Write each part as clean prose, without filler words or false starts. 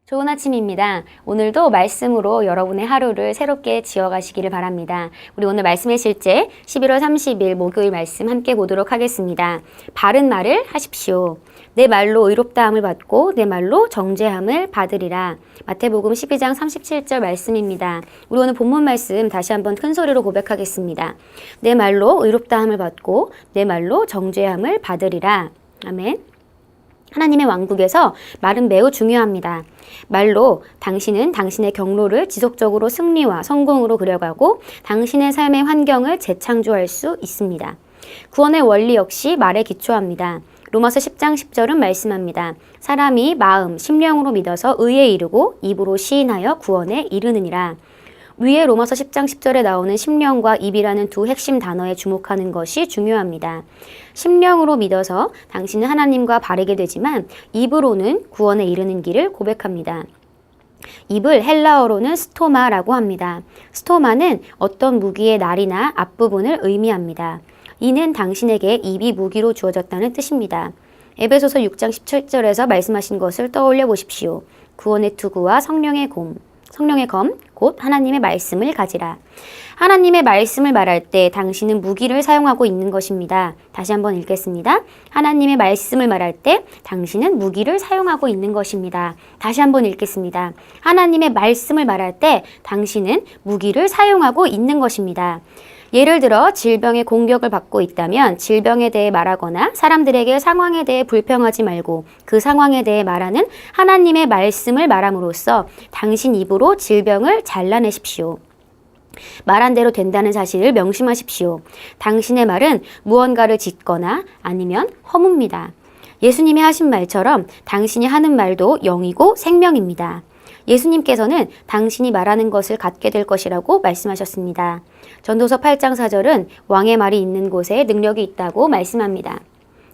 좋은 아침입니다. 오늘도 말씀으로 여러분의 하루를 새롭게 지어가시기를 바랍니다. 우리 오늘 말씀의 실제 11월 30일 목요일 말씀 함께 보도록 하겠습니다. 바른 말을 하십시오. 내 말로 의롭다함을 받고 내 말로 정죄함을 받으리라. 마태복음 12장 37절 말씀입니다. 우리 오늘 본문 말씀 다시 한번 큰 소리로 고백하겠습니다. 내 말로 의롭다함을 받고 내 말로 정죄함을 받으리라. 아멘. 하나님의 왕국에서 말은 매우 중요합니다. 말로 당신은 당신의 경로를 지속적으로 승리와 성공으로 그려가고 당신의 삶의 환경을 재창조할 수 있습니다. 구원의 원리 역시 말에 기초합니다. 로마서 10장 10절은 말씀합니다. 사람이 마음, 심령으로 믿어서 의에 이르고 입으로 시인하여 구원에 이르느니라. 위에 로마서 10장 10절에 나오는 심령과 입이라는 두 핵심 단어에 주목하는 것이 중요합니다. 심령으로 믿어서 당신은 하나님과 바르게 되지만 입으로는 구원에 이르는 길을 고백합니다. 입을 헬라어로는 스토마라고 합니다. 스토마는 어떤 무기의 날이나 앞부분을 의미합니다. 이는 당신에게 입이 무기로 주어졌다는 뜻입니다. 에베소서 6장 17절에서 말씀하신 것을 떠올려 보십시오. 구원의 투구와 성령의 검, 곧 하나님의 말씀을 가지라. 하나님의 말씀을 말할 때 당신은 무기를 사용하고 있는 것입니다. 다시 한번 읽겠습니다. 하나님의 말씀을 말할 때 당신은 무기를 사용하고 있는 것입니다. 다시 한번 읽겠습니다. 하나님의 말씀을 말할 때 당신은 무기를 사용하고 있는 것입니다. 예를 들어 질병의 공격을 받고 있다면 질병에 대해 말하거나 사람들에게 상황에 대해 불평하지 말고 그 상황에 대해 말하는 하나님의 말씀을 말함으로써 당신 입으로 질병을 잘라내십시오. 말한 대로 된다는 사실을 명심하십시오. 당신의 말은 무언가를 짓거나 아니면 허뭅니다. 예수님이 하신 말처럼 당신이 하는 말도 영이고 생명입니다. 예수님께서는 당신이 말하는 것을 갖게 될 것이라고 말씀하셨습니다. 전도서 8장 4절은 왕의 말이 있는 곳에 능력이 있다고 말씀합니다.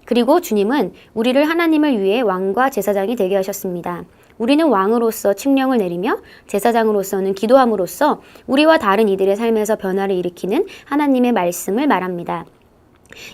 그리고 주님은 우리를 하나님을 위해 왕과 제사장이 되게 하셨습니다. 우리는 왕으로서 칙령을 내리며 제사장으로서는 기도함으로써 우리와 다른 이들의 삶에서 변화를 일으키는 하나님의 말씀을 말합니다.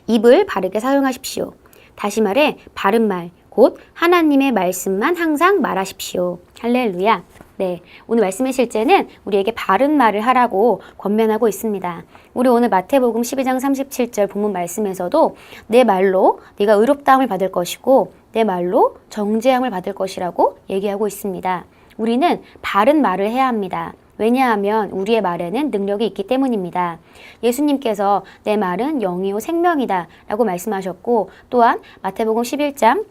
입을 바르게 사용하십시오. 다시 말해 바른 말, 곧 하나님의 말씀만 항상 말하십시오. 할렐루야. 네, 오늘 말씀의 실제는 우리에게 바른 말을 하라고 권면하고 있습니다. 우리 오늘 마태복음 12장 37절 본문 말씀에서도 내 말로 네가 의롭다함을 받을 것이고 내 말로 정죄함을 받을 것이라고 얘기하고 있습니다. 우리는 바른 말을 해야 합니다. 왜냐하면 우리의 말에는 능력이 있기 때문입니다. 예수님께서 내 말은 영이요 생명이다 라고 말씀하셨고 또한 마태복음 11장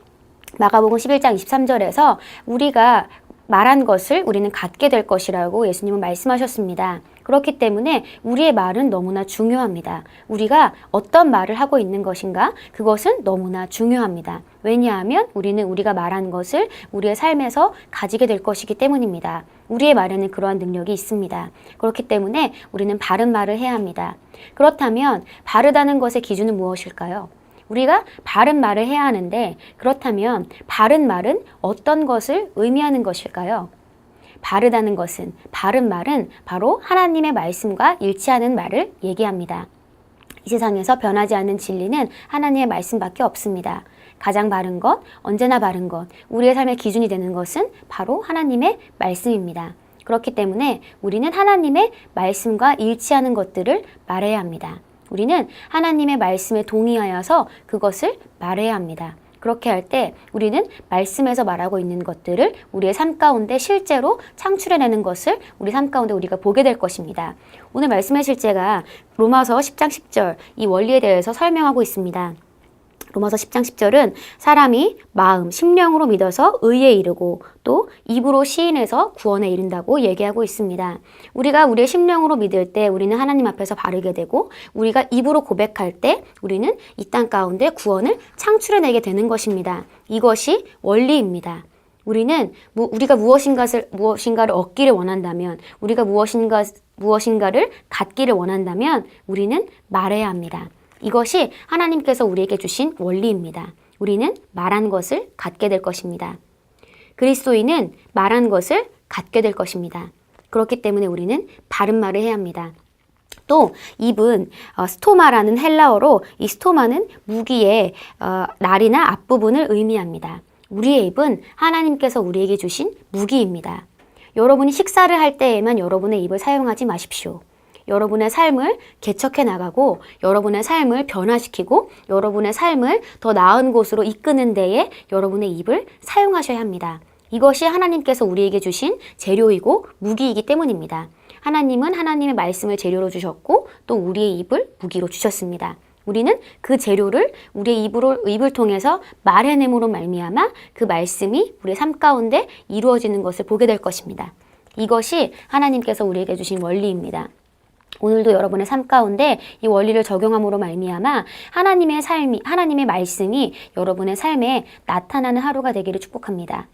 마가복음 11장 23절에서 우리가 말한 것을 우리는 갖게 될 것이라고 예수님은 말씀하셨습니다. 그렇기 때문에 우리의 말은 너무나 중요합니다. 우리가 어떤 말을 하고 있는 것인가? 그것은 너무나 중요합니다. 왜냐하면 우리는 우리가 말한 것을 우리의 삶에서 가지게 될 것이기 때문입니다. 우리의 말에는 그러한 능력이 있습니다. 그렇기 때문에 우리는 바른 말을 해야 합니다. 그렇다면 바르다는 것의 기준은 무엇일까요? 우리가 바른 말을 해야 하는데 그렇다면 바른 말은 어떤 것을 의미하는 것일까요? 바르다는 것은, 바른 말은 바로 하나님의 말씀과 일치하는 말을 얘기합니다. 이 세상에서 변하지 않는 진리는 하나님의 말씀밖에 없습니다. 가장 바른 것, 언제나 바른 것, 우리의 삶의 기준이 되는 것은 바로 하나님의 말씀입니다. 그렇기 때문에 우리는 하나님의 말씀과 일치하는 것들을 말해야 합니다. 우리는 하나님의 말씀에 동의하여서 그것을 말해야 합니다. 그렇게 할 때 우리는 말씀에서 말하고 있는 것들을 우리의 삶 가운데 실제로 창출해내는 것을 우리 삶 가운데 우리가 보게 될 것입니다. 오늘 말씀의 실제가 로마서 10장 10절 이 원리에 대해서 설명하고 있습니다. 로마서 10장 10절은 사람이 마음, 심령으로 믿어서 의에 이르고 또 입으로 시인해서 구원에 이른다고 얘기하고 있습니다. 우리가 우리의 심령으로 믿을 때 우리는 하나님 앞에서 바르게 되고 우리가 입으로 고백할 때 우리는 이 땅 가운데 구원을 창출해내게 되는 것입니다. 이것이 원리입니다. 우리가 무엇인가를 얻기를 원한다면 우리가 무엇인가를 갖기를 원한다면 우리는 말해야 합니다. 이것이 하나님께서 우리에게 주신 원리입니다. 우리는 말한 것을 갖게 될 것입니다. 그리스도인은 말한 것을 갖게 될 것입니다. 그렇기 때문에 우리는 바른 말을 해야 합니다. 또 입은 스토마라는 헬라어로 이 스토마는 무기의 날이나 앞부분을 의미합니다. 우리의 입은 하나님께서 우리에게 주신 무기입니다. 여러분이 식사를 할 때에만 여러분의 입을 사용하지 마십시오. 여러분의 삶을 개척해 나가고 여러분의 삶을 변화시키고 여러분의 삶을 더 나은 곳으로 이끄는 데에 여러분의 입을 사용하셔야 합니다. 이것이 하나님께서 우리에게 주신 재료이고 무기이기 때문입니다. 하나님은 하나님의 말씀을 재료로 주셨고 또 우리의 입을 무기로 주셨습니다. 우리는 그 재료를 우리의 입을 통해서 말해냄으로 말미암아 그 말씀이 우리의 삶 가운데 이루어지는 것을 보게 될 것입니다. 이것이 하나님께서 우리에게 주신 원리입니다. 오늘도 여러분의 삶 가운데 이 원리를 적용함으로 말미암아 하나님의 말씀이 여러분의 삶에 나타나는 하루가 되기를 축복합니다.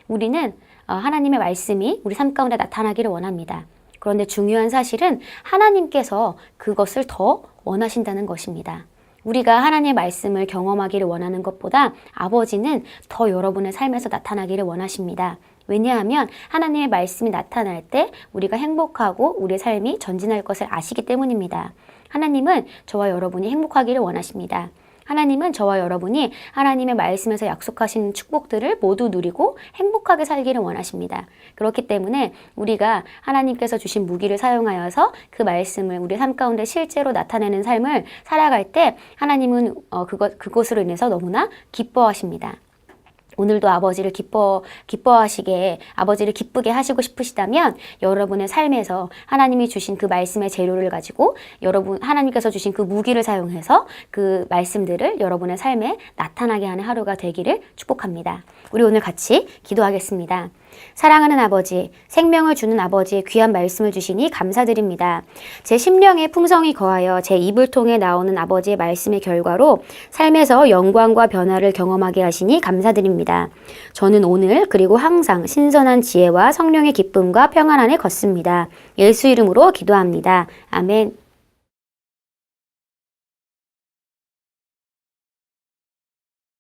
우리는 하나님의 말씀이 우리 삶 가운데 나타나기를 원합니다. 그런데 중요한 사실은 하나님께서 그것을 더 원하신다는 것입니다. 우리가 하나님의 말씀을 경험하기를 원하는 것보다 아버지는 더 여러분의 삶에서 나타나기를 원하십니다. 왜냐하면 하나님의 말씀이 나타날 때 우리가 행복하고 우리의 삶이 전진할 것을 아시기 때문입니다. 하나님은 저와 여러분이 행복하기를 원하십니다. 하나님은 저와 여러분이 하나님의 말씀에서 약속하신 축복들을 모두 누리고 행복하게 살기를 원하십니다. 그렇기 때문에 우리가 하나님께서 주신 무기를 사용하여서 그 말씀을 우리 삶 가운데 실제로 나타내는 삶을 살아갈 때 하나님은 그것으로 인해서 너무나 기뻐하십니다. 오늘도 아버지를 기뻐하시게, 아버지를 기쁘게 하시고 싶으시다면 여러분의 삶에서 하나님이 주신 그 말씀의 재료를 가지고 하나님께서 주신 그 무기를 사용해서 그 말씀들을 여러분의 삶에 나타나게 하는 하루가 되기를 축복합니다. 우리 오늘 같이 기도하겠습니다. 사랑하는 아버지, 생명을 주는 아버지의 귀한 말씀을 주시니 감사드립니다. 제 심령에 풍성이 거하여 제 입을 통해 나오는 아버지의 말씀의 결과로 삶에서 영광과 변화를 경험하게 하시니 감사드립니다. 저는 오늘 그리고 항상 신선한 지혜와 성령의 기쁨과 평안 안에 걷습니다. 예수 이름으로 기도합니다. 아멘.